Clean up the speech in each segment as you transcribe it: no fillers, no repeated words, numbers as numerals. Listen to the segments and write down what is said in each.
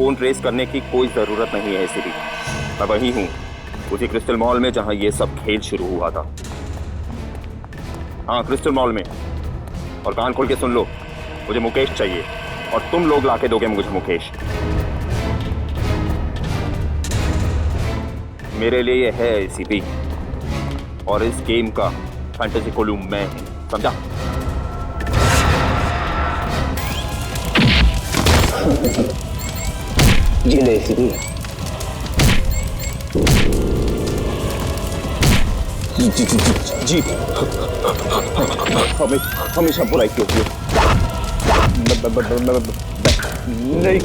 Phone trace करने की कोई जरूरत नहीं है एसीपी। मैं वही हूँ, उसी क्रिस्टल मॉल में जहां ये सब खेल शुरू हुआ था। हाँ, क्रिस्टल मॉल में। और कान खोल के सुन लो, मुझे मुकेश चाहिए और तुम लोग लाके दोगे मुझे मुकेश। मेरे लिए ये है एसीपी, और इस गेम का फैंटेसी कोलू मैं हूं, समझा? ये ले एसीपी। जी हमेशा बुराई की होती है। नहीं।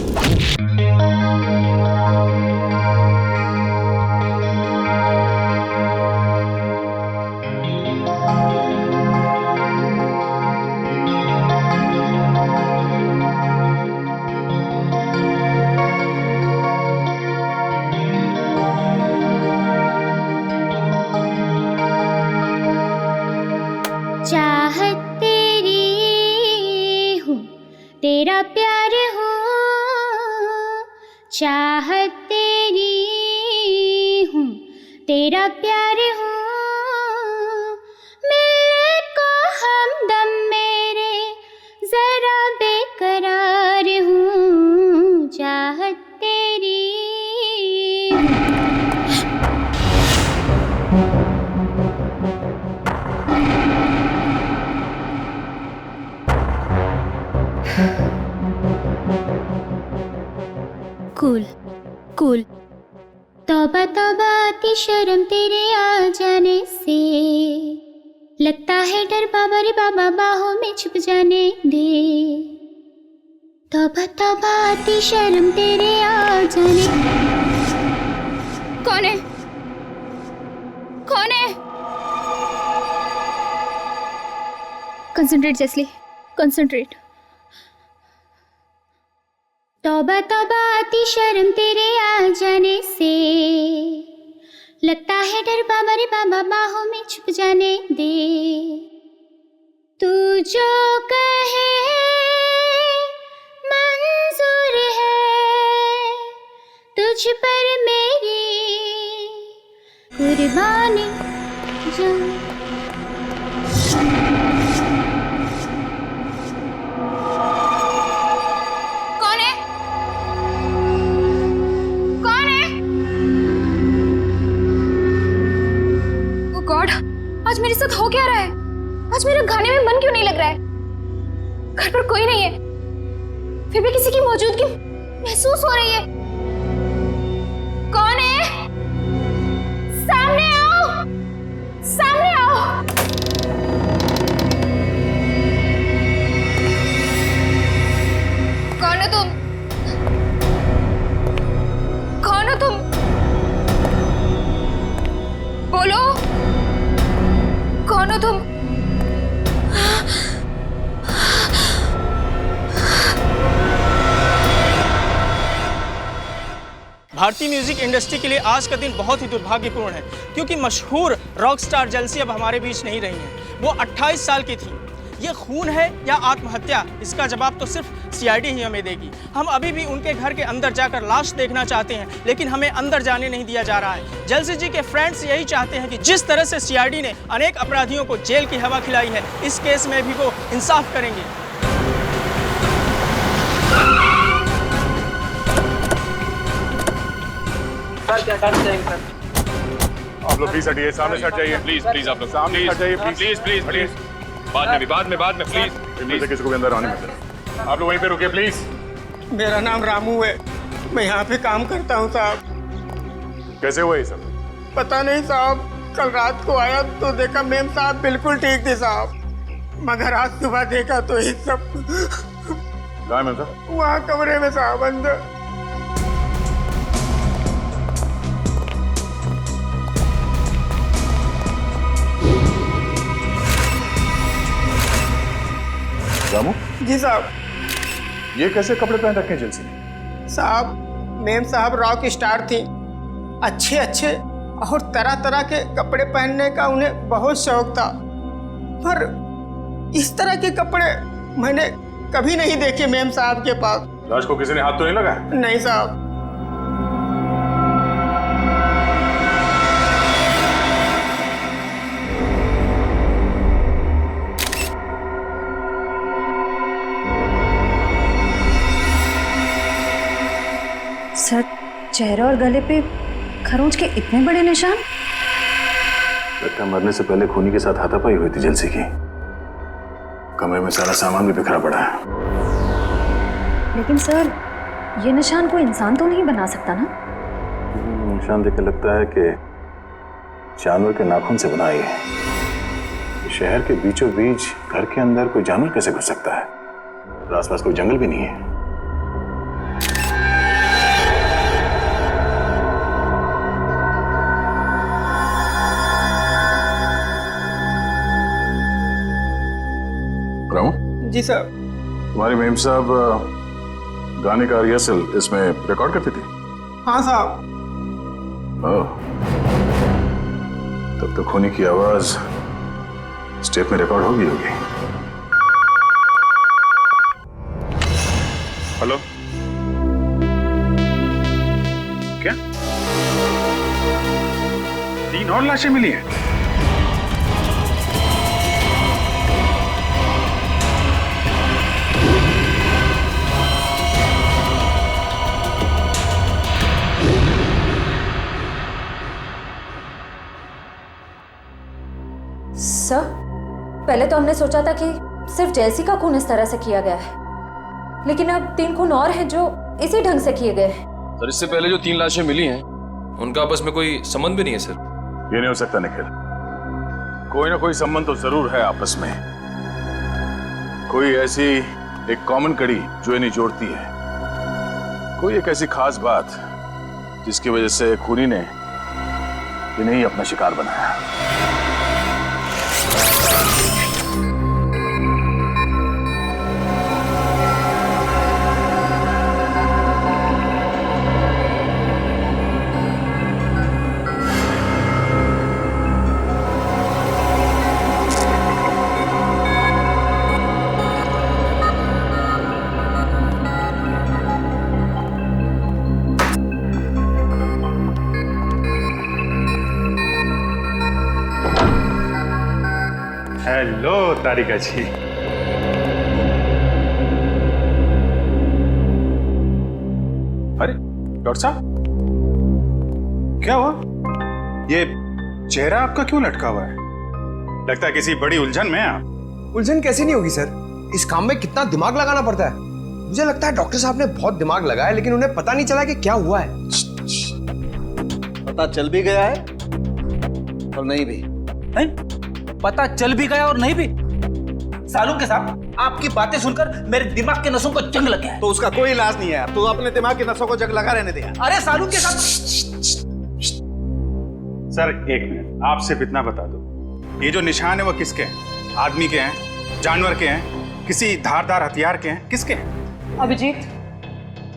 चाहत तेरी हूँ, तेरा प्यार हूँ, चाहत तेरी हूँ, तेरा प्यार हूँ, मिलने को हमदम मेरे जरा बेकरार हूँ, चाहत तेरी कूल कूल। तौबा तौबा आती शर्म तेरे आ जाने से, लगता है डर बाबा रे बाबा बाहों में छुप जाने दे। तौबा तौबा आती शर्म तेरे आ जाने। कौन है? कौन है? Concentrate Jessly, concentrate. तौबा तौबा आती शर्म तेरे आ जाने से, लगता है डर बाबा रे बाबा बाहों में छुप जाने दे। तू जो कहे मंजूर है, तुझ पर मेरी कुर्बानी जान। आज मेरे साथ हो क्या रहा है? आज मेरा गाने में मन क्यों नहीं लग रहा है? घर पर कोई नहीं है, फिर भी किसी की मौजूदगी महसूस हो रही है। कौन है? सामने आओ, सामने आओ। कौन हो तुम? कौन हो तुम? बोलो, कौन हो तुम? भारतीय म्यूजिक इंडस्ट्री के लिए आज का दिन बहुत ही दुर्भाग्यपूर्ण है, क्योंकि मशहूर रॉक स्टार जेल्सी अब हमारे बीच नहीं रही हैं। वो 28 साल की थी। ये खून है या आत्महत्या, इसका जवाब तो सिर्फ सीआईडी ही हमें देगी। हम अभी भी उनके घर के अंदर जाकर लाश देखना चाहते हैं, लेकिन हमें अंदर जाने नहीं दिया जा रहा है। जेल्सी जी के फ्रेंड्स यही चाहते हैं कि जिस तरह से सीआईडी ने अनेक अपराधियों को जेल की हवा खिलाई है, इस केस में भी वो इंसाफ करेंगे। सर क्या करते हैं सर? आप लोग प्लीज हटिए, सामने से हट जाइए। प्लीज प्लीज आप लोग सामने हट जाइए प्लीज। प्लीज प्लीज प्लीज बाद में प्लीज। इनमें से किसी को भी अंदर आने मत। आप लोग वहीं पे रुकिए प्लीज। मेरा नाम रामू है, मैं यहाँ पे काम करता हूँ साहब। कैसे हुआ ये सब? पता नहीं साहब, कल रात को आया तो देखा मेम साहब बिल्कुल ठीक थे साहब, मगर आज सुबह देखा तो ये सब। कहाँ है मेम साहब? वहाँ कमरे में साहब, अंदर। रामू जी साहब। ये कैसे कपड़े पहन रखे हैं जेल्सी ने? साहब, मेम साहब रॉक स्टार थी, अच्छे अच्छे और तरह तरह के कपड़े पहनने का उन्हें बहुत शौक था, पर इस तरह के कपड़े मैंने कभी नहीं देखे मेम साहब के पास। लाश को किसी ने हाथ तो नहीं लगाया? नहीं साहब। सर, चेहरे और गले पे खरोंच के इतने बड़े निशान? लगता है मरने से पहले खूनी के साथ हाथापाई हुई थी जेलसी की। कमरे में सारा सामान भी बिखरा पड़ा है। लेकिन सर, ये निशान कोई इंसान तो नहीं बना सकता ना? निशान देख के लगता है कि जानवर के नाखून से बना है। शहर के बीचों बीच घर के अंदर कोई जानवर कैसे घुस सकता है? और आसपास कोई जंगल भी नहीं है। जी सर। तुम्हारी मेम साहब गाने का रिहर्सल इसमें रिकॉर्ड करती थी? हाँ साहब। ओह, तब तो खूनी की आवाज स्टेप में रिकॉर्ड होगी। हेलो, क्या 3 और लाशें मिली हैं? सर, पहले तो हमने सोचा था कि सिर्फ जैसी का खून इस तरह से किया गया है, लेकिन अब 3 खून और हैं जो इसी ढंग से किए गए हैं। सर, इससे पहले जो 3 लाशें मिली हैं उनका आपस में कोई संबंध भी नहीं है सर। ये नहीं हो सकता निखिल, कोई ना कोई संबंध तो जरूर है आपस में। कोई ऐसी एक कॉमन कड़ी जो इन्हें जोड़ती है, कोई एक ऐसी खास बात जिसकी वजह से खूनी ने इन्हें ही अपना शिकार बनाया। हेलो तारिका जी। अरे डॉक्टर साहब, क्या हुआ? ये चेहरा आपका क्यों लटका हुआ है? लगता है किसी बड़ी उलझन में आप। उलझन कैसी नहीं होगी सर, इस काम में कितना दिमाग लगाना पड़ता है। मुझे लगता है डॉक्टर साहब ने बहुत दिमाग लगाया, लेकिन उन्हें पता नहीं चला कि क्या हुआ है। पता चल भी गया है और नहीं भी है? पता चल भी गया और नहीं भी? सालून के साहब, आपकी बातें सुनकर मेरे दिमाग के नसों को जंग लग गया है। तो उसका कोई इलाज नहीं है यार, तो अपने दिमाग के नसों को जंग लगा रहने दे यार। अरे सालून के साहब। सर एक मिनट, आप सिर्फ इतना बता दो, ये जो निशान है वो किसके हैं? आदमी के हैं, जानवर के हैं, किसी धारदार हथियार के हैं, किसके हैं? अभिजीत,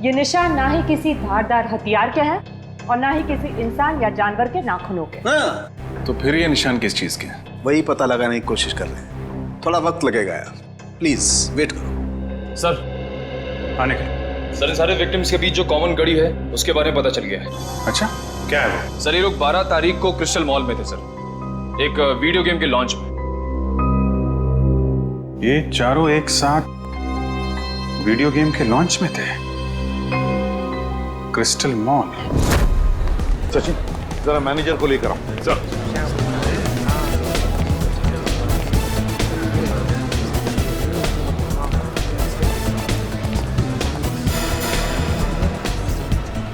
ये निशान ना ही किसी धारदार हथियार के हैं और ना ही किसी इंसान या जानवर के नाखूनों के। हाँ। तो फिर ये निशान किस चीज के हैं? वही पता लगाने की कोशिश कर रहे हैं, थोड़ा वक्त लगेगा यार, प्लीज वेट करो। सर आने के सर, सारे विक्टिम्स के बीच जो कॉमन कड़ी है उसके बारे में पता चल गया है। अच्छा, क्या है वो? सर, ये लोग 12 तारीख को क्रिस्टल मॉल में थे सर, एक वीडियो गेम के लॉन्च में। ये चारों एक साथ वीडियो गेम के लॉन्च में थे, क्रिस्टल मॉल। सचिन, जरा मैनेजर को लेकर आओ। सर,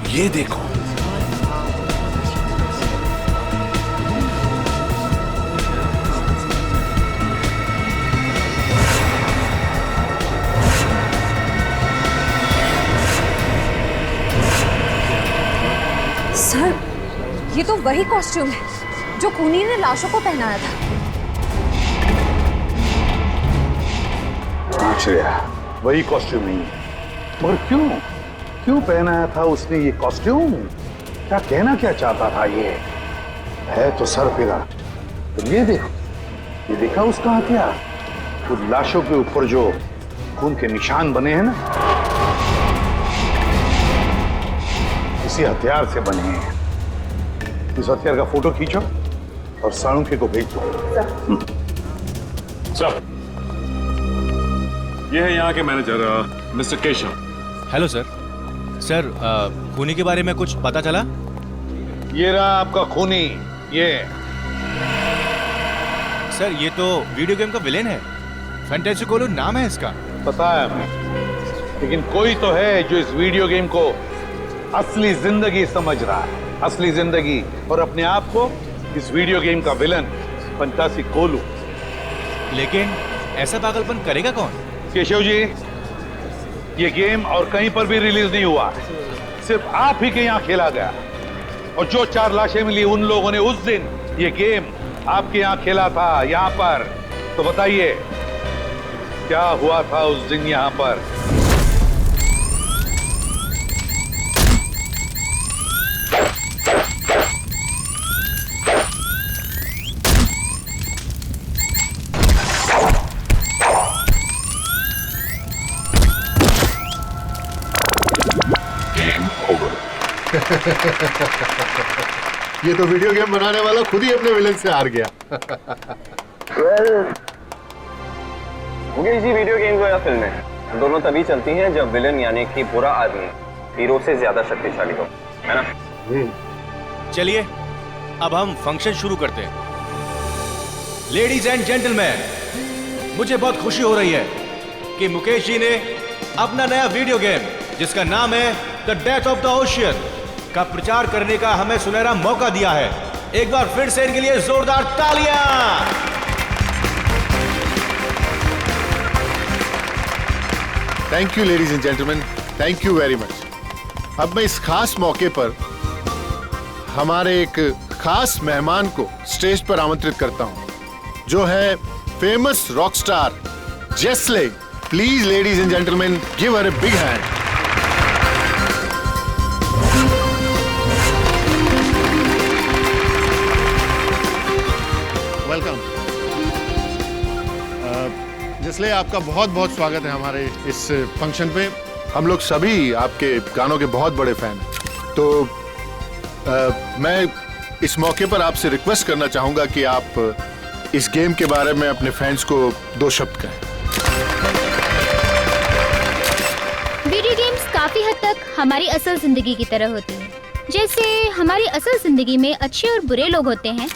ये देखो, सर, ये तो वही कॉस्ट्यूम है जो खूनी ने लाशों को पहनाया था। आश्चर्य, वही कॉस्ट्यूम नहीं है, मगर क्यों पहनाया था उसने ये कॉस्ट्यूम? क्या कहना क्या चाहता था? ये है तो सर फिरा। तो ये देखो, ये देखा उसका हथियार, उन लाशों के ऊपर जो खून के निशान बने हैं ना, किसी हथियार से बने हैं। इस हथियार का फोटो खींचो और साळुंखे को भेज दो। सर, ये है यहाँ के manager mister Keshav. Hello sir. Sir, खूनी के बारे में कुछ पता चला? ये रहा आपका खूनी। ये सर, ये तो वीडियो गेम का विलेन है। फैंटेसी कोलू नाम है इसका। पता है हमें, लेकिन कोई तो है जो इस वीडियो गेम को असली जिंदगी समझ रहा है। असली जिंदगी, और अपने आप को इस वीडियो गेम का विलन फंटासी कोलू। लेकिन ऐसा पागलपन करेगा कौन? केशव जी, ये गेम और कहीं पर भी रिलीज नहीं हुआ, सिर्फ आप ही के यहाँ खेला गया। और जो 4 लाशें मिली उन लोगों ने उस दिन ये गेम आपके यहाँ खेला था, यहाँ पर। तो बताइए क्या हुआ था उस दिन यहाँ पर? ये तो वीडियो गेम बनाने वाला खुद ही अपने विलन से हार गया। मुकेश जी, वीडियो गेम या फिल्में दोनों तभी चलती हैं जब विलन यानी कि बुरा आदमी हीरो से ज्यादा शक्तिशाली हो, है ना? चलिए अब हम फंक्शन शुरू करते हैं। लेडीज एंड जेंटलमैन, मुझे बहुत खुशी हो रही है कि मुकेश जी ने अपना नया वीडियो गेम जिसका नाम है the death of the ocean का प्रचार करने का हमें सुनहरा मौका दिया है। एक बार फिर से इनके लिए जोरदार तालियां। Thank you ladies and gentleman, thank you very much. अब मैं इस खास मौके पर हमारे एक खास मेहमान को स्टेज पर आमंत्रित करता हूं, जो है famous rock star Jessle. Please ladies and gentleman, give her a big hand. Welcome. Jessle, आपका बहुत बहुत स्वागत है हमारे इस फंक्शन पे। हम लोग सभी आपके गानों के बहुत बड़े फैन हैं। तो मैं इस मौके पर आपसे रिक्वेस्ट करना चाहूंगा कि आप इस गेम के बारे में अपने फैंस को 2 शब्द कहें। वीडियो गेम्स काफी हद तक हमारी असल जिंदगी की तरह होती है। जैसे हमारी असल जिंदगी में अच्छे और बुरे लोग होते हैं,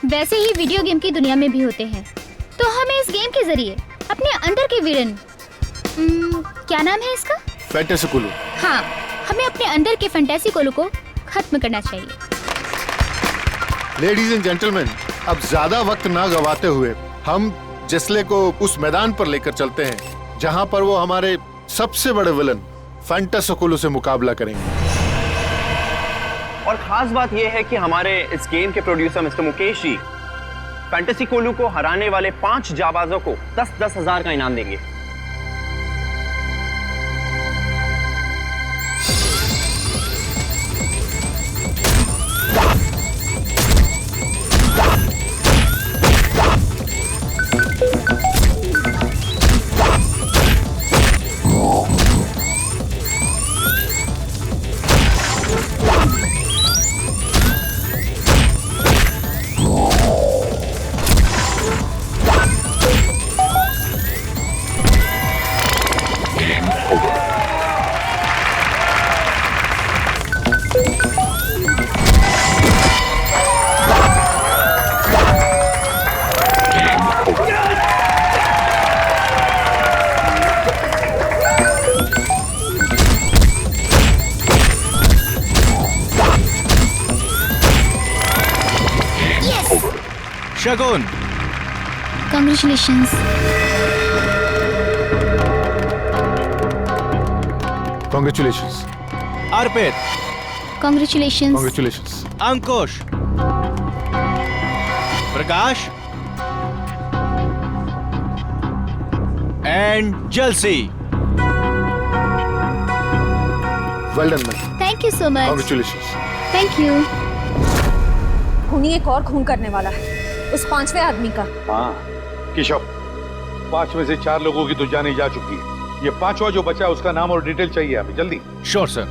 वैसे ही वीडियो गेम की दुनिया में भी होते हैं। तो हमें इस गेम के जरिए अपने अंदर के विलन, क्या नाम है इसका? फैंटेसी कोलू। हाँ, हमें अपने अंदर के फैंटेसी कोलू को खत्म करना चाहिए। लेडीज एंड जेंटलमैन, अब ज्यादा वक्त ना गवाते हुए हम जेस्ले को उस मैदान पर लेकर चलते हैं जहां पर वो हमारे सबसे बड़े विलन फैंटेसी कोलू से मुकाबला करेंगे। और खास बात यह है कि हमारे इस गेम के producer mister Mukesh ji fantasy कोलू को हराने वाले 5 जाबाजों को 10-10 हजार का इनाम देंगे। शगुन, Congratulations. Congratulations. Arpit, Congratulations. Congratulations. Ankush, Prakash and जलसी। Well done, man. Thank you so much. Congratulations. Thank you. खूनी एक और खून करने वाला है, उस 5वें आदमी का। हाँ केशव, 5 में से 4 लोगों की तो जाने जा चुकी है। ये 5वां जो बचा है उसका नाम और डिटेल चाहिए हमें, जल्दी। Sure sir.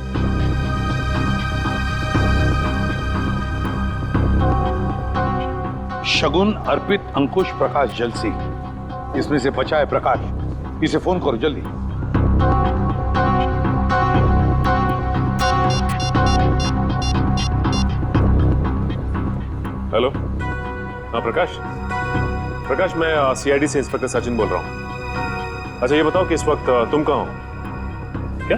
शगुन अर्पित अंकुश प्रकाश जलसी, इसमें से बचा है प्रकाश। इसे फोन करो जल्दी। हेलो, हाँ प्रकाश। प्रकाश, मैं सीआईडी से इंस्पेक्टर सचिन बोल रहा हूँ। अच्छा ये बताओ कि इस वक्त तुम कहाँ हो? क्या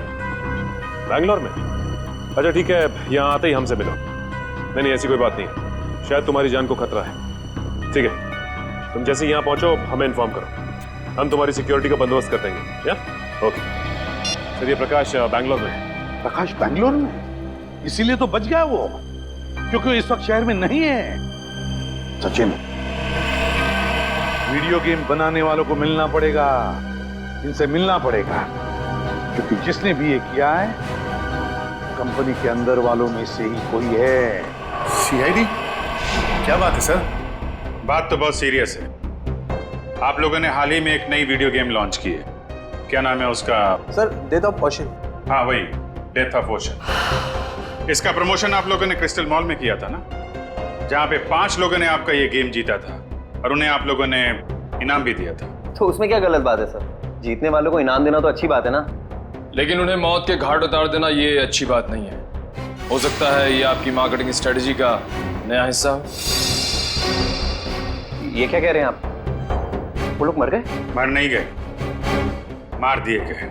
बैंगलोर में? अच्छा ठीक है, यहाँ आते ही हमसे मिलो। नहीं ऐसी कोई बात नहीं, शायद तुम्हारी जान को खतरा है। ठीक है, तुम जैसे यहाँ पहुंचो हमें इन्फॉर्म करो, हम तुम्हारी सिक्योरिटी का बंदोबस्त कर देंगे। या ओके। चलिए प्रकाश बैंगलोर में। प्रकाश बैंगलोर में? इसीलिए तो बच गया वो, क्योंकि इस वक्त शहर में नहीं है। सचिन, वीडियो गेम बनाने वालों को मिलना पड़ेगा, इनसे मिलना पड़ेगा, क्योंकि जिसने भी ये किया है कंपनी के अंदर वालों में से ही कोई है। सीआईडी? क्या बात है सर? बात तो बहुत सीरियस है। आप लोगों ने हाल ही में एक नई वीडियो गेम लॉन्च की है। क्या नाम है उसका? Sir, death of ocean. हाँ वही, डेथ ऑफ ओशन। इसका प्रमोशन आप लोगों ने क्रिस्टल मॉल में किया था ना, जहाँ पे 5 लोगों ने आपका ये गेम जीता था और उन्हें आप लोगों ने इनाम भी दिया था। तो उसमें क्या गलत बात है सर? जीतने वालों को इनाम देना तो अच्छी बात है ना। लेकिन उन्हें मौत के घाट उतार देना ये अच्छी बात नहीं है। हो सकता है ये आपकी मार्केटिंग स्ट्रेटजी का नया हिस्सा हो। ये क्या कह रहे हैं आप? वो लोग मर गए? मर नहीं गए, मार दिए गए।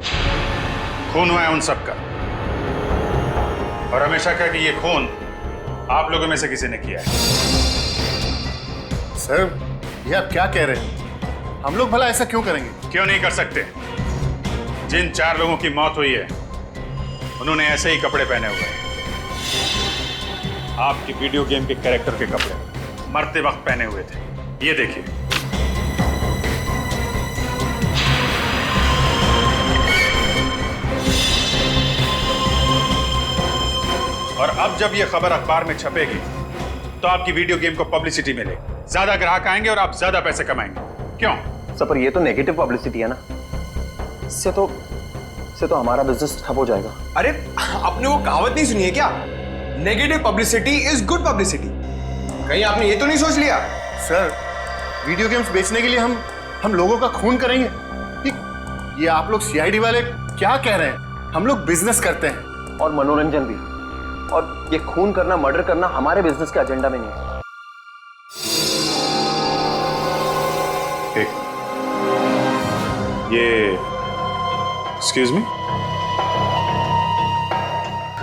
खून हुआ है उन सबका, और हमेशा कहा कि ये खून आप लोगों में से किसी ने किया है। सर, ये आप क्या कह रहे हैं? हम लोग भला ऐसा क्यों करेंगे? क्यों नहीं कर सकते? जिन 4 लोगों की मौत हुई है उन्होंने ऐसे ही कपड़े पहने हुए हैं, आपकी वीडियो गेम के कैरेक्टर के कपड़े मरते वक्त पहने हुए थे। ये देखिए। और अब जब ये खबर अखबार में छपेगी तो आपकी वीडियो गेम को पब्लिसिटी मिलेगी, ज्यादा ग्राहक आएंगे और आप ज्यादा पैसे कमाएंगे। क्यों? सर पर ये तो नेगेटिव पब्लिसिटी है ना, इससे तो हमारा बिजनेस ठप हो जाएगा। अरे आपने वो कहावत नहीं सुनी है क्या? Negative publicity is good publicity. कहीं आपने ये तो नहीं सोच लिया? सर, वीडियो गेम्स बेचने के लिए हम लोगों का खून करेंगे? ये आप लोग सीआईडी वाले क्या कह रहे हैं? हम लोग बिजनेस करते हैं और मनोरंजन भी, और ये खून करना, मर्डर करना हमारे बिजनेस के एजेंडा में नहीं है। ये एक्सक्यूज मी,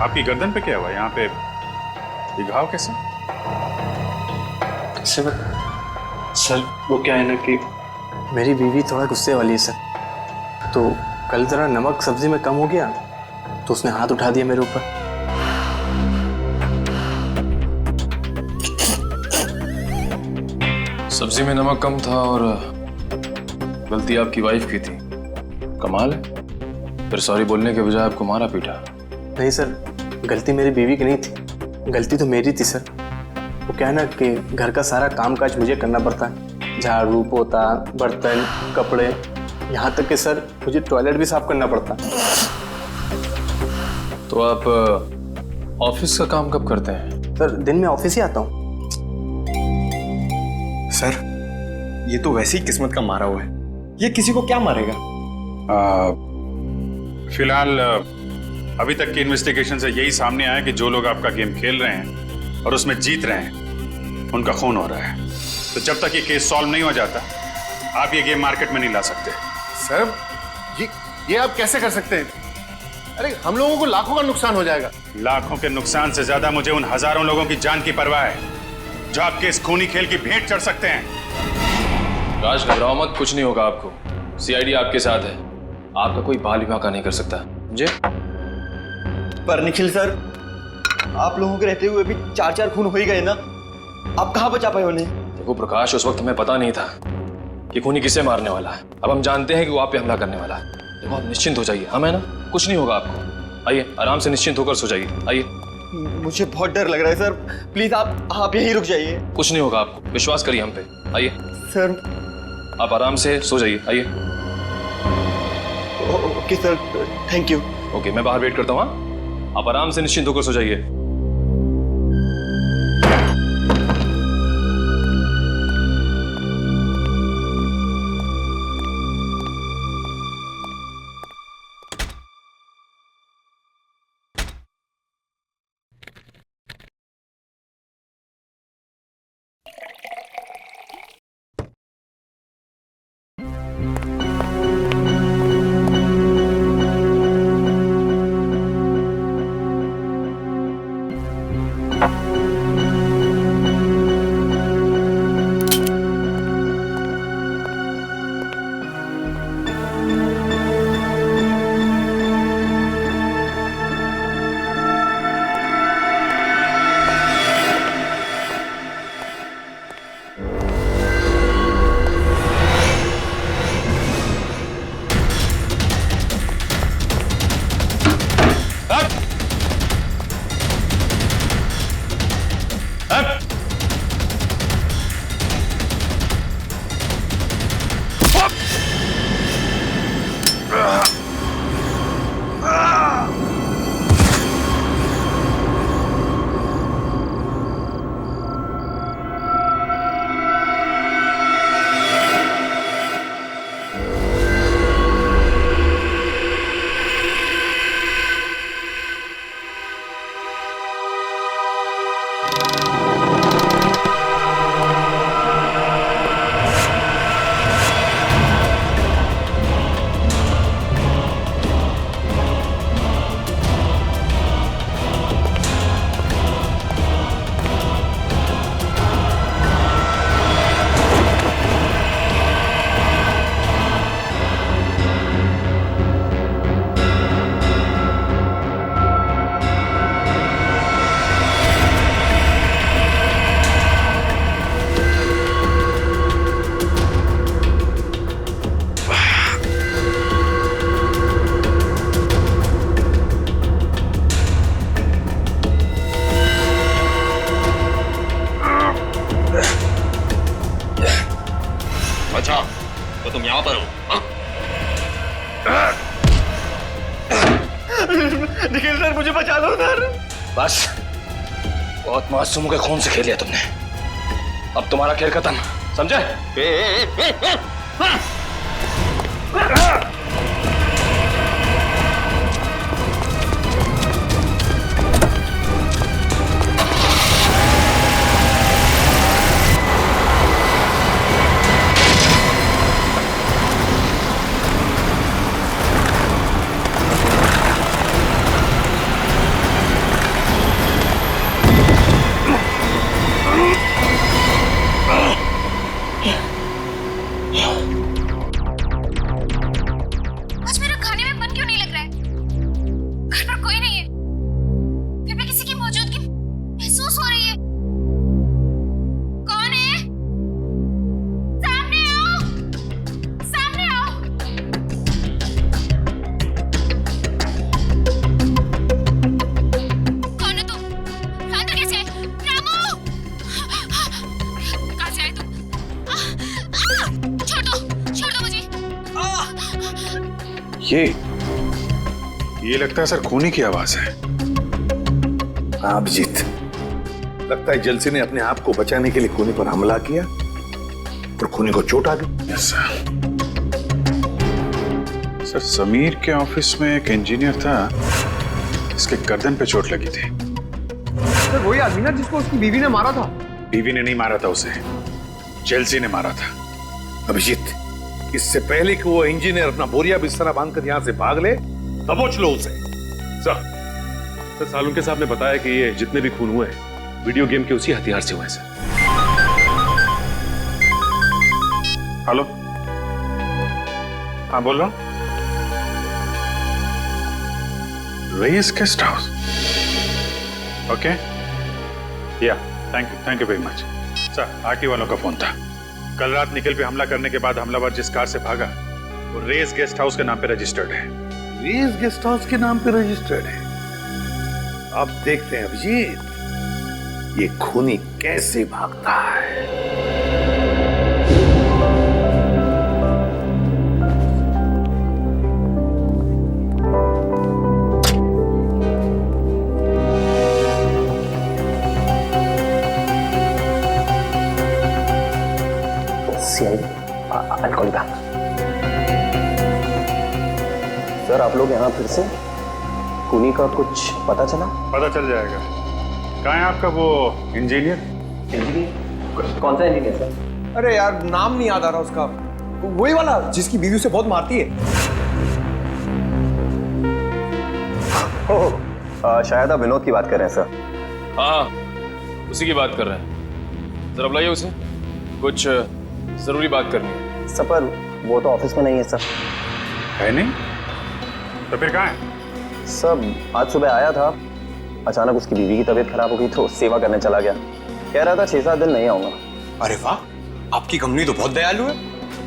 आपकी गर्दन पे क्या हुआ? यहाँ पे ये घाव कैसे? सर वो क्या है ना कि मेरी बीवी थोड़ा गुस्से वाली है सर, तो कल जरा नमक सब्जी में कम हो गया तो उसने हाथ उठा दिया मेरे ऊपर। सब्जी में नमक कम था और गलती आपकी वाइफ की थी। कमाल है, फिर सॉरी बोलने के बजाय आपको मारा पीटा। नहीं सर, गलती मेरी बीवी की नहीं थी, गलती तो मेरी थी सर। वो क्या है ना कि घर का सारा कामकाज मुझे करना पड़ता है, झाड़ू पोता, बर्तन, कपड़े, यहाँ तक कि सर मुझे टॉयलेट भी साफ करना पड़ता। तो आप ऑफिस का काम कब करते हैं? सर दिन में ऑफिस ही आता हूँ। सर, ये तो वैसे ही किस्मत का मारा हुआ है, ये किसी को क्या मारेगा? फिलहाल अभी तक की इन्वेस्टिगेशन से यही सामने आया कि जो लोग आपका गेम खेल रहे हैं और उसमें जीत रहे हैं उनका खून हो रहा है। तो जब तक ये केस सॉल्व नहीं हो जाता आप ये गेम मार्केट में नहीं ला सकते। सर, ये आप कैसे कर सकते हैं? अरे हम लोगों को लाखों का नुकसान हो जाएगा। लाखों के नुकसान से ज्यादा मुझे उन हजारों लोगों की जान की परवाह है जो आपके इस खूनी खेल की भेंट चढ़ सकते हैं। राज घबराओ मत, कुछ नहीं होगा आपको। सीआईडी आपके साथ है, आपका कोई बाल विवाह नहीं कर सकता, समझे? पर निखिल सर, आप लोगों के रहते हुए भी 4 खून हो ही गए ना, आप कहाँ बचा पाए उन्हें? देखो प्रकाश, उस वक्त हमें पता नहीं था कि खूनी किसे मारने वाला है। अब हम जानते हैं कि वो आप पे हमला करने वाला है। देखो आप निश्चिंत हो जाइए, हम है ना, कुछ नहीं होगा आपको। आइए आराम से निश्चिंत होकर सो जाइए। आइए। मुझे बहुत डर लग रहा है सर, प्लीज आप यहीं रुक जाइए। कुछ नहीं होगा आपको, विश्वास करिए हम पे। आइए सर। आप आराम से सो जाइए। आइए। Okay sir, thank you. Okay, मैं बाहर वेट करता हूँ। हाँ, आप आराम से निश्चिंत होकर सो जाइए। अच्छा तो तुम यहाँ पर हो? निखिल सर मुझे बचा लो सर। बस बहुत मासूमों के खून से खेल लिया तुमने, अब तुम्हारा खेल खत्म, समझे? आज मेरा खाने में मन क्यों नहीं लग रहा है? घर पर कोई नहीं है, फिर भी किसी की मौजूदगी महसूस हो रही है। कौन है? सामने आओ, सामने आओ। कौन है तुम? अंदर कैसे आए? रामू, कहाँ से आए तुम? छोड़ दो मुझे। ये लगता है सर खूनी की आवाज है। हाँ अभिजीत, लगता है जलसी ने अपने आप को बचाने के लिए खूनी पर हमला किया और खूनी को चोट आ गई। यस सर, समीर के ऑफिस में एक इंजीनियर था, इसके गर्दन पे चोट लगी थी। सर वही आदमी ना जिसको उसकी बीवी ने मारा था? बीवी ने नहीं मारा था उसे, जेलसी ने मारा था। अभिजीत, इससे पहले कि वो इंजीनियर अपना बोरिया बिस्तरा बांधकर यहाँ से भाग ले, दबोच लो उसे। सर सालुंके साहब ने बताया कि ये जितने भी खून हुए वीडियो गेम के उसी हथियार से हुए सर। हेलो, हाँ बोल रहा हूँ। रईस गेस्ट हाउस, ओके या thank you very much. Sir RT वालों का फोन था। कल रात निखिल पे हमला करने के बाद हमलावर जिस कार से भागा वो रेस गेस्ट हाउस के नाम पे रजिस्टर्ड है। रेस गेस्ट हाउस के नाम पे रजिस्टर्ड है। अब देखते हैं अभिजीत ये खूनी कैसे भागता है। सर आप लोग यहाँ फिर से? खूनी का कुछ पता चला? पता चल जाएगा। कहाँ है आपका वो इंजीनियर? कौन सा इंजीनियर सर? अरे यार नाम नहीं याद आ रहा उसका, वही वाला जिसकी बीवी उसे बहुत मारती है। शायद आप विनोद की बात कर रहे हैं सर। हाँ उसी की बात कर रहे हैं। जरा बुलाइए उसे, कुछ जरूरी बात करनी है। सर पर वो तो ऑफिस में नहीं है सर। है नहीं? तो फिर कहाँ है? सब आज सुबह आया था, अचानक उसकी बीवी की तबीयत खराब हो गई तो सेवा करने चला गया। कह रहा था 6-7 दिन नहीं आऊंगा। अरे वाह, आपकी कंपनी तो बहुत दयालु है।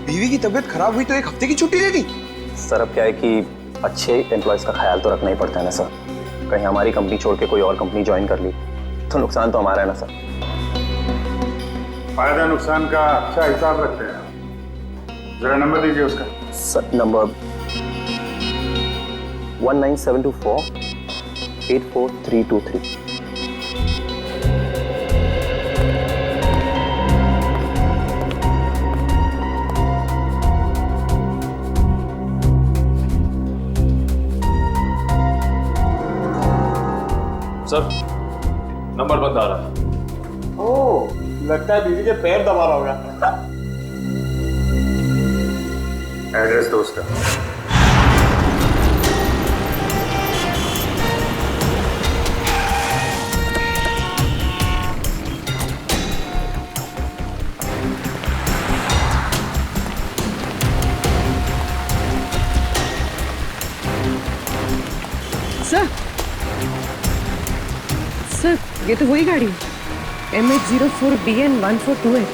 बीवी की तबीयत खराब हुई तो 1 हफ्ते की छुट्टी दे दी। सर अब क्या है कि अच्छे एम्प्लॉयज का ख्याल तो रखना ही पड़ता है ना सर। कहीं हमारी कंपनी छोड़ के कोई और कंपनी ज्वाइन कर ली तो नुकसान तो हमारा है ना सर। फायदा नुकसान का अच्छा हिसाब रखते हैं। जरा नंबर दीजिए उसका। Sir number 19724 84323। सर नंबर बंद आ रहा है। ओह, लगता है बीवी के पैर दबा रहा होगा। एड्रेस दो उसका। सर ये तो वही गाड़ी MH04BN 1428।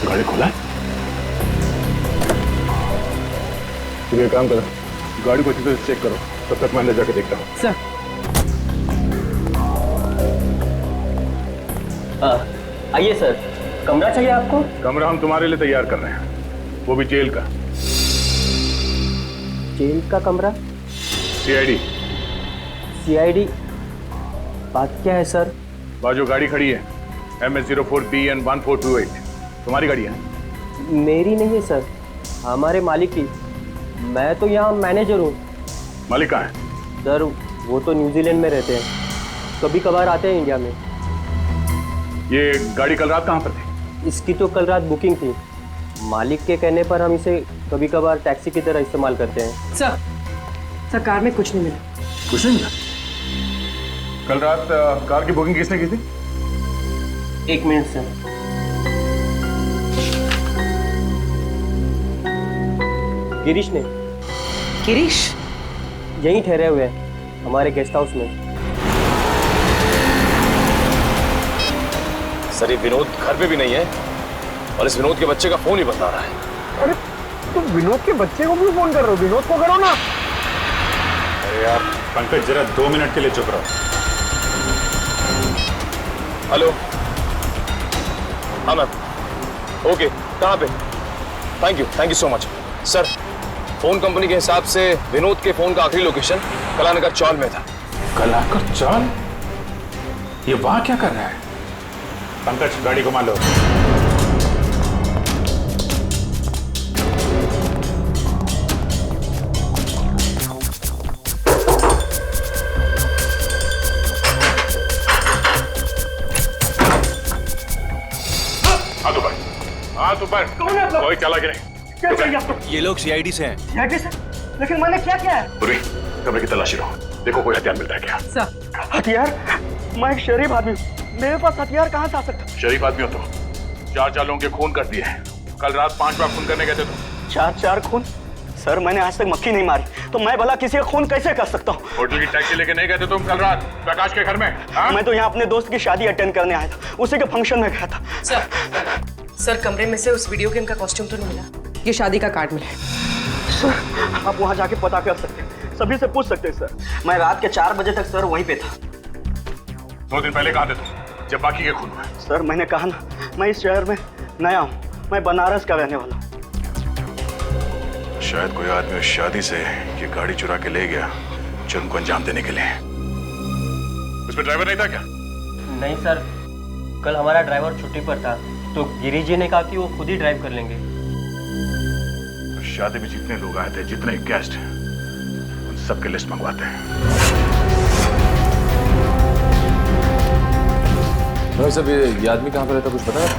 गाड़ी खोला है? तुम ये काम करो, गाड़ी को अच्छी तरह चेक करो, तब तक मैं अंदर जाके देखता हूँ। सर आइए सर, कमरा चाहिए आपको? कमरा हम तुम्हारे लिए तैयार कर रहे हैं, वो भी जेल का। जेल का कमरा? CID? बात क्या है सर? बाजू गाड़ी खड़ी है MH04BN 1428, तुम्हारी गाड़ी है? मेरी नहीं है सर, हमारे मालिक की। मैं तो यहाँ मैनेजर हूँ। मालिक कहाँ है? सर वो तो न्यूजीलैंड में रहते हैं, कभी कभार आते हैं इंडिया में। ये गाड़ी कल रात कहाँ पर थी? इसकी तो कल रात बुकिंग थी, मालिक के कहने पर हम इसे कभी कभार टैक्सी की तरह इस्तेमाल करते हैं। सर कार में कुछ नहीं मिला। कुछ नहीं मिला? कल रात कार की बुकिंग किसने की थी? 1 मिनट सर। गिरीश ने। गिरीश यहीं ठहरे हुए हैं हमारे गेस्ट हाउस में। सर ये विनोद घर पे भी नहीं है और इस विनोद के बच्चे का फोन ही बता रहा है। अरे तुम विनोद के बच्चे को क्यों फोन कर रहे हो? विनोद को करो ना। अरे यार पंकज, जरा 2 मिनट के लिए चुप रहो। हेलो, हाँ मैम। ओके, कहाँ पे? Thank you so much sir. Phone company के हिसाब से विनोद के फोन का आखिरी लोकेशन कलानगर चौल में था। कलानगर चौल? ये वहां क्या कर रहा है? पंकज, गाड़ी घुमा लो। हाथ ऊपर। कौन है आप लोग? कोई चला कि नहीं? क्या चाहिए आपको? ये लोग CID से हैं। CID से? लेकिन मैंने क्या किया है? पूरी कमरे की तलाशी लो, देखो कोई हथियार मिलता है क्या? सर हथियार? मैं एक शरीफ आदमी हूँ, मेरे पास हथियार कहाँ से आ सकता? शरीफ आदमी हो तो 4 लोगों के खून कर दिए हैं। कल रात 5 बार खून करने गए थे तुम। 4 खून? सर मैंने आज तक मक्खी नहीं मारी, तो मैं भला किसी का खून कैसे कर सकता हूँ? होटल की टैक्सी लेके नहीं गए थे तुम कल रात प्रकाश के घर में? मैं तो यहाँ अपने दोस्त की शादी अटेंड करने आया था, उसी के फंक्शन में गया था। सर कमरे में से उस वीडियो गेम का कॉस्ट्यूम तो नहीं मिला, ये शादी का कार्ड मिला। सर आप वहाँ जाके पता कर सकते हैं, सभी से पूछ सकते हैं सर। मैं रात के 4 बजे तक सर वहीं पे था। 2 दिन पहले कहाँ थे तुम जब बाकी के खून हुए? सर मैंने कहा ना, मैं इस शहर में नया हूँ, मैं बनारस का रहने वाला हूँ। शायद कोई आदमी उस शादी से ये गाड़ी चुरा के ले गया जुर्म को अंजाम देने के लिए। उसमें ड्राइवर नहीं था क्या? नहीं सर, कल हमारा ड्राइवर छुट्टी पर था, तो गिरीश जी ने कहा कि वो खुद ही ड्राइव कर लेंगे। तो शादी में जितने लोग आए थे, जितने गेस्ट, उन सबके लिस्ट मंगवाते हैं। भाई साहब ये आदमी कहाँ पर रहता, कुछ पता है?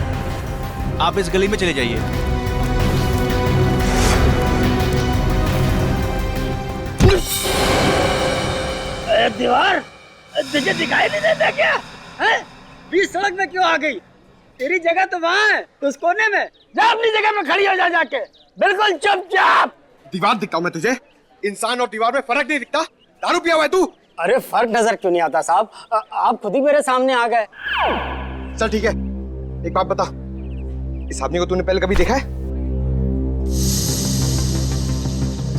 आप इस गली में चले जाइए। दीवार तुझे दिखाई नहीं देता क्या? हैं? बीच सड़क में क्यों आ गई? तेरी जगह तो वहाँ है, उस कोने में। जा अपनी जगह में खड़ी हो जा जाके, बिल्कुल चुपचाप। दीवार दिखता हूँ मैं तुझे? इंसान और दीवार में फर्क नहीं दिखता? दारू पिया हुआ है तू? अरे फर्क नजर क्यों नहीं आता साहब? आप खुद ही मेरे सामने आ गए। चल ठीक है, एक बात बता, इस आदमी को तूने पहले कभी देखा है?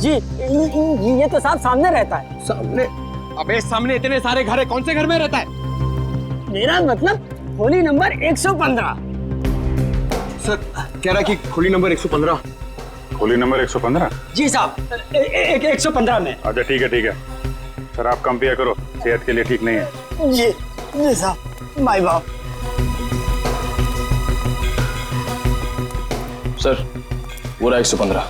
जी ये तो साहब सामने रहता है। सामने? अबे सामने इतने सारे घर है, कौन से घर में रहता है? मेरा मतलब खोली नंबर 115। सर कह रहा है कि खोली नंबर 115। खोली नंबर 115? जी साहब, 115 में। अच्छा ठीक है। सर आप कम पिया करो, सेहत के लिए ठीक नहीं है। जी साहब, माय बाप। सर पूरा 115।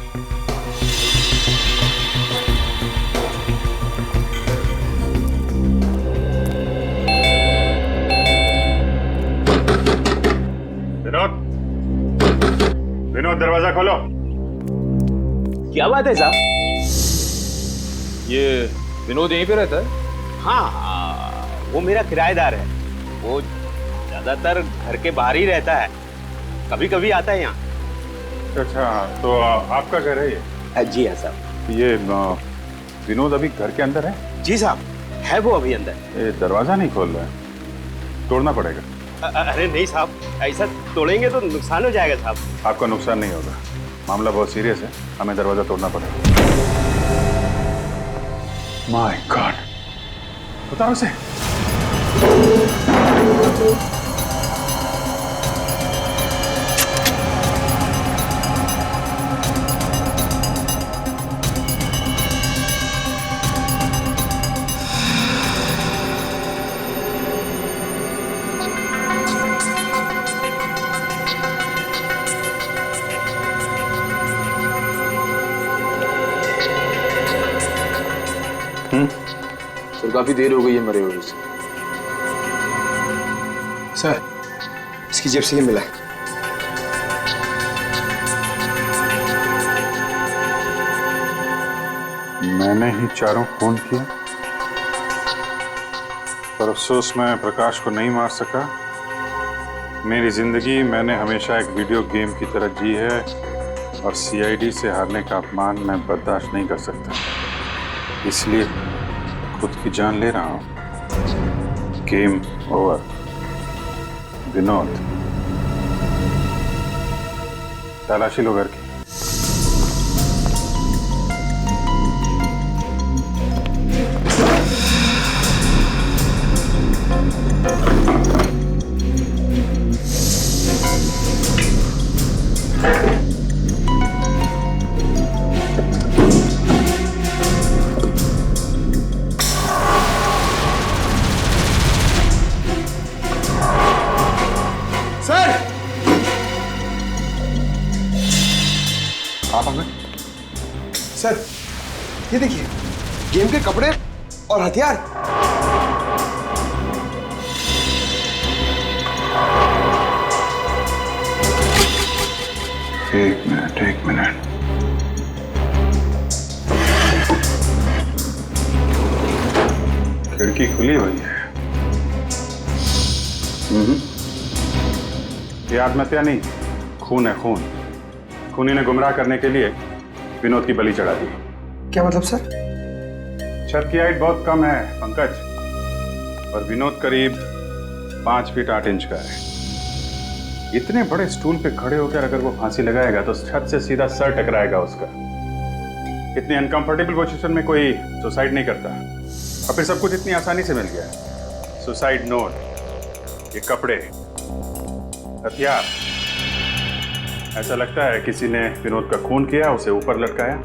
विनोद, विनोद दरवाजा खोलो। क्या बात है साहब? ये विनोद यहीं पे रहता है? हाँ, वो मेरा किराएदार है। वो ज्यादातर घर के बाहर ही रहता है, कभी कभी आता है यहाँ। अच्छा, तो आपका घर है ये? जी हाँ साहब। ये विनोद अभी घर के अंदर है? जी साहब, है वो अभी अंदर। ये दरवाजा नहीं खोल रहा है, तोड़ना पड़ेगा। अरे नहीं साहब, ऐसा तोड़ेंगे तो नुकसान हो जाएगा साहब। आपका नुकसान नहीं होगा, मामला बहुत सीरियस है, हमें दरवाजा तोड़ना पड़ेगा। माय गॉड, उतारो उसे। सर काफी देर हो गई है मरे हुए से। सर, इसकी जेब से ये मिला है। मैंने ही चारों खून किए, पर अफसोस मैं प्रकाश को नहीं मार सका। मेरी जिंदगी मैंने हमेशा एक वीडियो गेम की तरह जी है, और सीआईडी से हारने का अपमान मैं बर्दाश्त नहीं कर सकता, इसलिए खुद की जान ले रहा हूं। Game over. विनोद, तलाशी लो घर की। सर, ये देखिए, गेम के कपड़े और हथियार। एक मिनट। खिड़की खुली हुई है। ये आत्महत्या नहीं, खून है, खून। खूनी ने गुमराह करने के लिए विनोद की बलि चढ़ा दी। क्या मतलब सर? छत की हाइट बहुत कम है पंकज, और विनोद करीब 5 फीट 8 इंच का है। इतने बड़े स्टूल पे खड़े होकर अगर वो फांसी लगाएगा तो छत से सीधा सर टकराएगा उसका। इतनी अनकंफर्टेबल पोजीशन में कोई सुसाइड नहीं करता, और फिर सब कुछ इतनी आसानी से मिल गया। सुसाइड नोट, ये कपड़े, हथियार। ऐसा लगता है किसी ने विनोद का खून किया, उसे ऊपर लटकाया,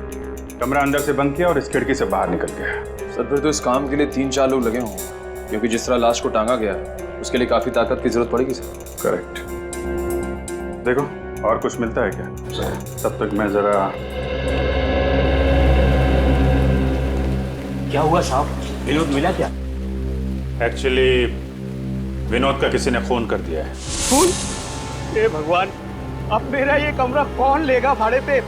कमरा अंदर से बंद किया और इस खिड़की से बाहर निकल गया। सर फिर तो इस काम के लिए 3-4 लोग लगे होंगे, क्योंकि जिस तरह लाश को टांगा गया उसके लिए काफी ताकत की जरूरत पड़ेगी सर। करेक्ट। देखो और कुछ मिलता है क्या? तब तक मैं जरा। क्या हुआ साहब, विनोद मिला क्या? एक्चुअली विनोद का किसी ने खून कर दिया है। खून? हे भगवान, अब मेरा ये कमरा कौन लेगा भाड़े पे?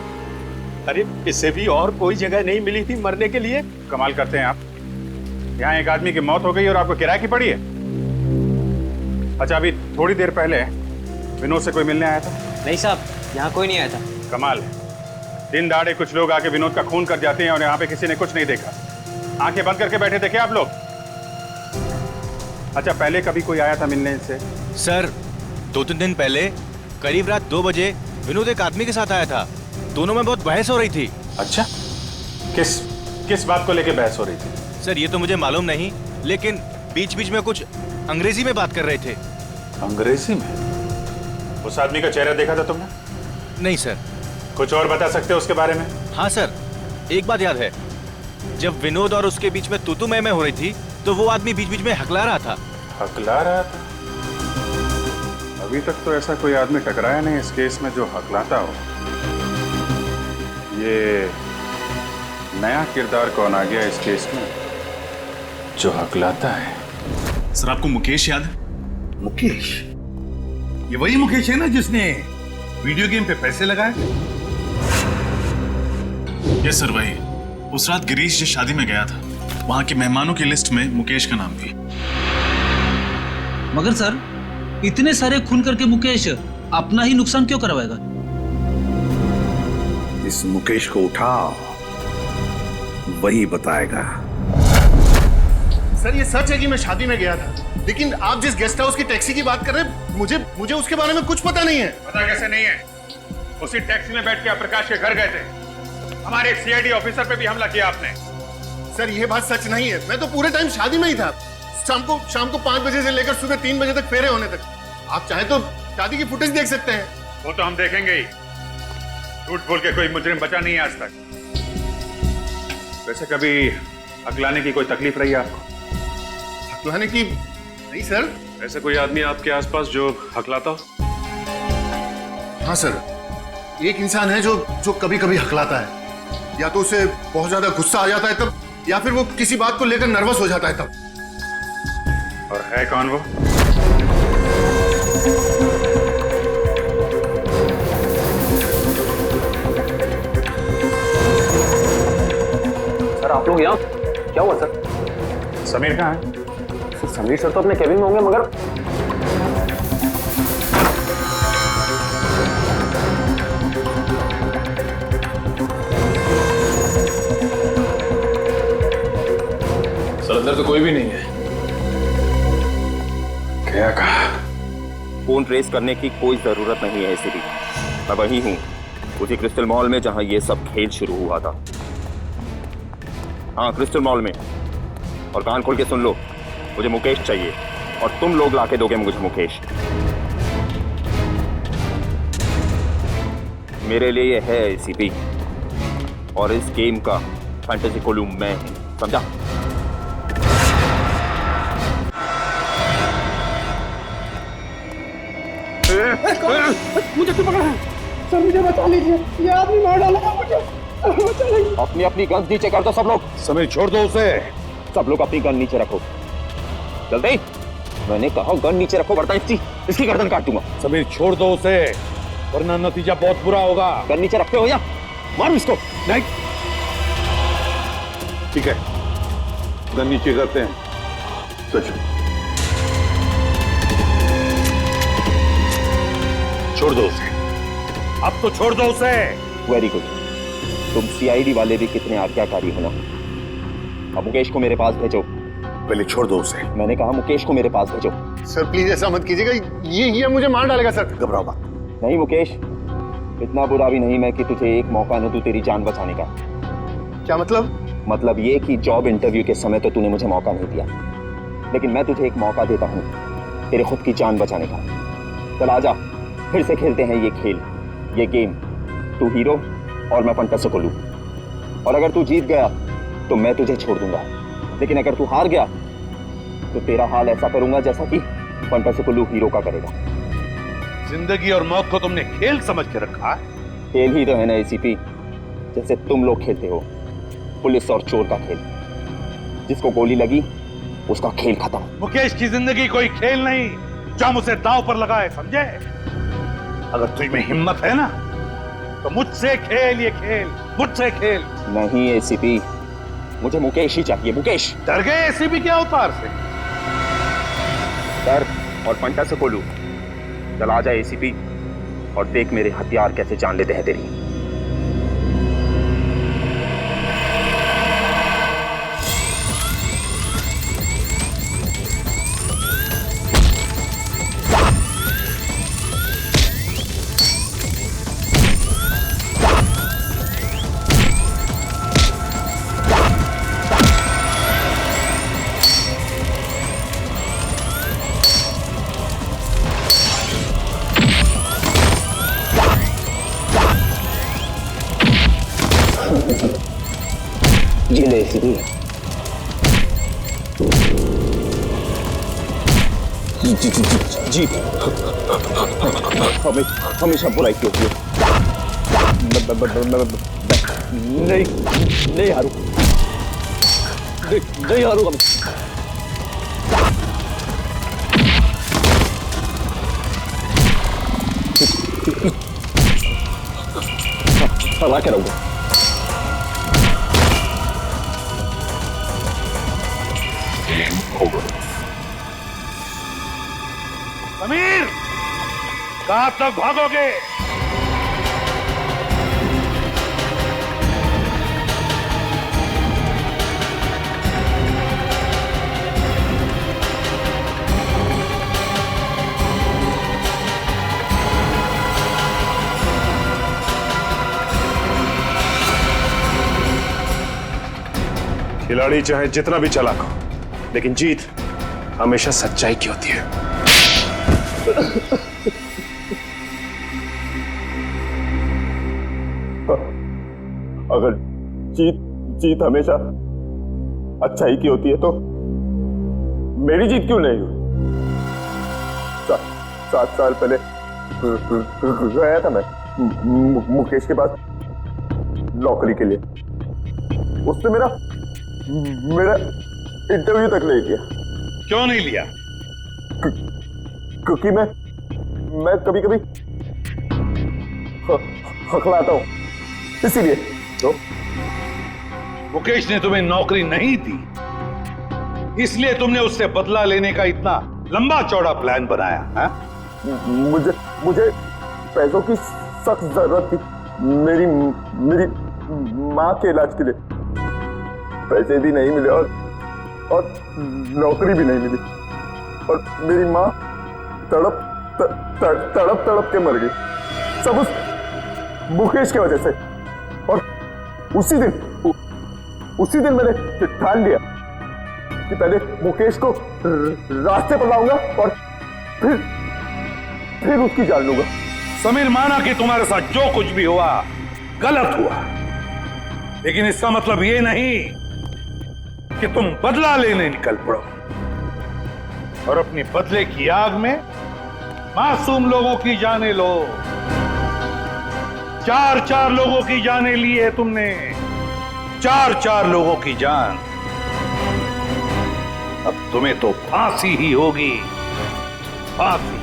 अरे इससे भी और कोई जगह नहीं मिली थी मरने के लिए? कमाल करते हैं आप, यहाँ एक आदमी की मौत हो गई और आपको किराए की पड़ी है। अच्छा, अभी थोड़ी देर पहले विनोद से कोई मिलने आया था? नहीं साहब, यहाँ कोई नहीं आया था। कमाल है, दिन दहाड़े कुछ लोग आके विनोद का खून कर जाते हैं और यहाँ पे किसी ने कुछ नहीं देखा। आंखें बंद करके बैठे थे क्या आप लोग? अच्छा, पहले कभी कोई आया था मिलने से? सर 2-3 दिन पहले करीब रात 2 बजे विनोद एक आदमी के साथ आया था, दोनों में बहुत बहस हो रही थी। अच्छा, किस बात को लेके बहस हो रही थी? सर ये तो मुझे मालूम नहीं, लेकिन बीच बीच में कुछ अंग्रेजी में बात कर रहे थे। अंग्रेजी में? उस आदमी का चेहरा देखा था तुमने? नहीं सर। कुछ और बता सकते हो उसके बारे में? हाँ सर, एक बात याद है, जब विनोद और उसके बीच में तू मैं हो रही थी तो वो आदमी बीच बीच में हकला रहा था। हकला रहा था? अभी तक तो ऐसा कोई आदमी टकराया नहीं इस केस में जो हकलाता हो। ये नया किरदार कौन आ गया इस केस में जो हकलाता है? सर आपको मुकेश याद है? मुकेश? ये वही मुकेश है ना जिसने वीडियो गेम पे पैसे लगाए? यस सर, वही। उस रात गिरीश जिस शादी में गया था, वहां के मेहमानों की लिस्ट में मुकेश का नाम भी। मगर सर, इतने सारे खून करके मुकेश अपना ही नुकसान क्यों करवाएगा? इस मुकेश को उठाओ, वही बताएगा। सर ये सच है कि मैं शादी में गया था, लेकिन आप जिस गेस्ट हाउस की टैक्सी की बात कर रहे हैं, मुझे उसके बारे में कुछ पता नहीं है। पता कैसे नहीं है? उसी टैक्सी में बैठ के आप प्रकाश के घर गए थे। हमारे एक सीआईडी ऑफिसर पे भी हमला किया आपने। सर ये बात सच नहीं है, मैं तो पूरे टाइम शादी में ही था। शाम को 5 बजे से लेकर सुबह 3 बजे तक फेरे होने तक। आप चाहें तो शादी की फुटेज देख सकते हैं। वो तो हम देखेंगे ही। झूठ बोल के कोई मुजरिम बचा नहीं है आज तक। वैसे कभी हकलाने की कोई तकलीफ रही है आपको? हकलाने की नहीं सर। ऐसा कोई आदमी आपके आसपास जो हकलाता हो? हाँ सर, एक इंसान है जो कभी कभी हकलाता है। या तो उसे बहुत ज्यादा गुस्सा आ जाता है तब, या फिर वो किसी बात को लेकर नर्वस हो जाता है तब। और है कौन वो? सर आप लोग यहाँ क्या हुआ सर? समीर कहाँ है? समीर सर तो अपने केबिन में होंगे, मगर सर अंदर तो कोई भी नहीं है। क्या कहा? फोन ट्रेस करने की कोई जरूरत नहीं है एसीपी। मैं वही हूँ, उसी क्रिस्टल मॉल में जहां ये सब खेल शुरू हुआ था। हाँ, क्रिस्टल मॉल में। और कान खोल के सुन लो, मुझे मुकेश चाहिए और तुम लोग लाके दोगे मुझे मुकेश। मेरे लिए ये है एसीपी, और इस गेम का फैंटेसी कोलू मैं हूं, समझा? मुझे क्यों पकड़ा है? सर मुझे बचा लीजिए, ये आदमी मार डालेगा मुझे। बचा लीजिए। अपनी अपनी गन नीचे कर दो सब लोग। समीर छोड़ दो उसे। सब लोग अपनी गन नीचे रखो, जल्दी। मैंने कहा गन नीचे रखो, वरना इसकी गर्दन काट दूंगा। समीर छोड़ दो उसे, वरना नतीजा बहुत बुरा होगा। गन नीचे रखते हो या मारो इसको? नहीं, ठीक है, गन नीचे करते हैं। सच छोड़ दो उसे, अब तो छोड़ दो उसे। वेरी गुड, तुम सीआईडी वाले भी कितने आज्ञाकारी हो ना। अब मुकेश को मेरे पास भेजो। पहले छोड़ दो उसे। मैंने कहा मुकेश को मेरे पास भेजो। सर प्लीज ऐसा मत कीजिएगा, ये मुझे मार डालेगा सर। घबराओ मत। नहीं मुकेश, इतना बुरा भी नहीं मैं कि तुझे एक मौका न दूं तेरी जान बचाने का। क्या मतलब? मतलब ये कि जॉब इंटरव्यू के समय तो तूने मुझे मौका नहीं दिया, लेकिन मैं तुझे एक मौका देता हूँ तेरे खुद की जान बचाने का। चल आजा, फिर से खेलते हैं ये खेल, ये गेम। तू हीरो और मैं फंटासी कोलू। और अगर तू जीत गया तो मैं तुझे छोड़ दूंगा, लेकिन अगर तू हार गया तो तेरा हाल ऐसा करूंगा जैसा कि फंटासी कोलू हीरो का करेगा। जिंदगी और मौत को तुमने खेल समझ के रखा है। खेल ही तो है ना एसीपी, जैसे तुम लोग खेलते हो, पुलिस और चोर का खेल। जिसको गोली लगी उसका खेल खत्म। मुकेश की जिंदगी कोई खेल नहीं जो हम उसे दांव पर लगाए, समझे? अगर तुझ में हिम्मत है ना तो मुझसे खेल ये खेल, मुझसे खेल। नहीं एसीपी, मुझे मुकेश ही चाहिए, मुकेश। डर गए एसीपी के अवतार से? डर और फंटासी कोलू। चल आ जा एसीपी और देख मेरे हथियार कैसे जान लेते हैं तेरी। ये ले एसीपी। जी हमेशा बुराई क्यों होती है? नहीं नहीं हारू, नहीं हारूंगा मैं। हरा के रहूंगा। समीर, कहां तक भागोगे? खिलाड़ी चाहे जितना भी चालाक हो, लेकिन जीत हमेशा सच्चाई की होती है। अगर जीत हमेशा अच्छाई की होती है तो मेरी जीत क्यों नहीं हुई? 7 साल पहले गया था मैं मुकेश के पास नौकरी के लिए। उसने मेरा इंटरव्यू तक नहीं लिया। क्यों नहीं लिया? क्योंकि मैं कभी कभी हकलाता हूं, इसीलिए। तो मुकेश ने तुम्हें नौकरी नहीं दी, इसलिए तुमने उससे बदला लेने का इतना लंबा चौड़ा प्लान बनाया है? मुझे पैसों की सख्त जरूरत थी। मेरी माँ के इलाज के लिए पैसे भी नहीं मिले और नौकरी भी नहीं मिली, और मेरी माँ तड़प के मर गई, सब उस मुकेश की वजह से। और उसी दिन मैंने ठान लिया कि पहले मुकेश को रास्ते पर लाऊंगा और फिर उसकी जान लूंगा। समीर, माना कि तुम्हारे साथ जो कुछ भी हुआ गलत हुआ, लेकिन इसका मतलब ये नहीं कि तुम बदला लेने निकल पड़ो और अपनी बदले की आग में मासूम लोगों की जानें लो। 4 लोगों की जानें ली है तुमने, 4 लोगों की जान। अब तुम्हें तो फांसी ही होगी, फांसी।